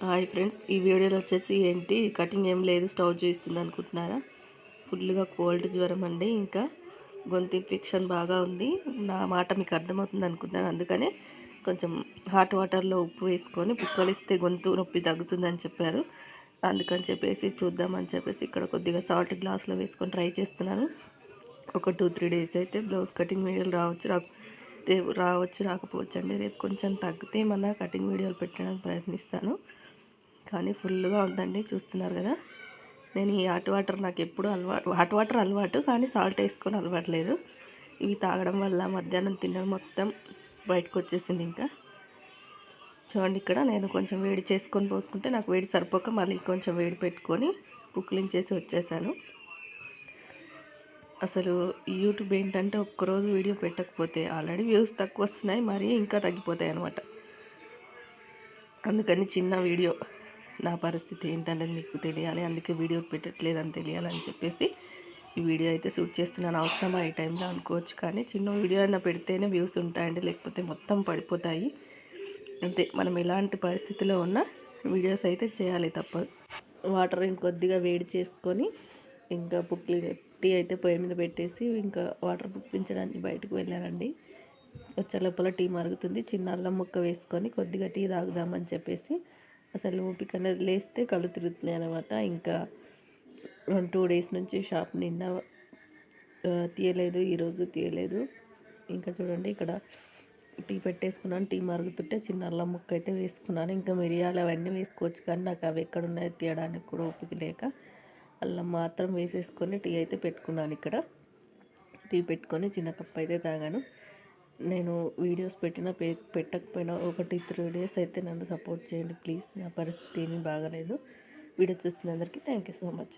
Hi friends, ఈ వీడియోలో వచ్చేసి ఏంటి కటింగ్ ఏం లేదు, స్టవ్ చూపిస్తుంది అనుకుంటున్నారా? ఫుల్గా కోల్డ్ జ్వరం అండి. ఇంకా గొంతు ఇన్ఫెక్షన్ బాగా ఉంది. నా మాట మీకు అర్థమవుతుంది అనుకుంటున్నాను. అందుకనే కొంచెం హాట్ వాటర్లో ఉప్పు వేసుకొని పుక్కలిస్తే గొంతు నొప్పి తగ్గుతుందని చెప్పారు. అందుకని చెప్పేసి చూద్దామని చెప్పేసి ఇక్కడ కొద్దిగా సాల్ట్ గ్లాస్లో వేసుకొని ట్రై చేస్తున్నాను. ఒక 2-3 డేస్ అయితే బ్లౌజ్ కటింగ్ వీడియోలు రేపు రావచ్చు, రాకపోవచ్చు అండి. రేపు కొంచెం తగ్గితే మన కటింగ్ వీడియోలు పెట్టడానికి ప్రయత్నిస్తాను. కానీ ఫుల్గా ఉందండి, చూస్తున్నారు కదా. నేను ఈ హాట్ వాటర్ నాకు ఎప్పుడు హాట్ వాటర్ అలవాటు, కానీ సాల్ట్ వేసుకొని అలవాట్లేదు. ఇవి తాగడం వల్ల మధ్యాహ్నం తిన్నది మొత్తం బయటకు వచ్చేసింది. ఇంకా చూడండి, ఇక్కడ నేను కొంచెం వేడి చేసుకొని పోసుకుంటే నాకు వేడి సరిపోక మళ్ళీ కొంచెం వేడి పెట్టుకొని పుక్లించేసి వచ్చేసాను. అసలు యూట్యూబ్ ఏంటంటే ఒక్కరోజు వీడియో పెట్టకపోతే ఆల్రెడీ వ్యూస్ తక్కువ వస్తున్నాయి, మరీ ఇంకా తగ్గిపోతాయి అన్నమాట. అందుకని చిన్న వీడియో నా పరిస్థితి ఏంటనేది మీకు తెలియాలి, అందుకే వీడియో పెట్టట్లేదని తెలియాలని చెప్పేసి ఈ వీడియో అయితే షూట్ చేస్తున్నాను. అవసరమా ఈ టైంలో అనుకోవచ్చు, కానీ చిన్న వీడియో అయినా పెడితేనే వ్యూస్ ఉంటాయండి, లేకపోతే మొత్తం పడిపోతాయి. అంతే, మనం ఎలాంటి పరిస్థితిలో ఉన్నా వీడియోస్ అయితే చేయాలి, తప్పదు. వాటర్ ఇంకొద్దిగా వేడి చేసుకొని ఇంకా టీ అయితే పొయ్యి మీద పెట్టేసి ఇంకా వాటర్ పుక్కించడానికి బయటకు వెళ్ళానండి. వచ్చే లోపల టీ మరుగుతుంది. చిన్న అల్లం ముక్క వేసుకొని కొద్దిగా టీ తాగుదామని చెప్పేసి అసలు ఓపిక అనేది లేస్తే కళ్ళు తిరుగుతున్నాయి అనమాట. ఇంకా 2 డేస్ నుంచి షాప్ నిన్న తీయలేదు, ఈరోజు తీయలేదు. ఇంకా చూడండి, ఇక్కడ టీ పెట్టేసుకున్నాను. టీ మరుగుతుంటే చిన్న అల్లం ముక్క అయితే వేసుకున్నాను. ఇంకా మిరియాలు అవన్నీ వేసుకోవచ్చు, కానీ నాకు అవి ఎక్కడున్నాయో తీయడానికి కూడా ఓపిక లేక అల్లం మాత్రం వేసేసుకొని టీ అయితే పెట్టుకున్నాను. ఇక్కడ టీ పెట్టుకొని చిన్న కప్ అయితే తాగాను. నేను వీడియోస్ పెట్టకపోయినా 1-3 డేస్ అయితే నన్ను సపోర్ట్ చేయండి ప్లీజ్. నా పరిస్థితి ఏమీ బాగలేదు. వీడియో చూస్తున్న అందరికీ థ్యాంక్ యూ సో మచ్.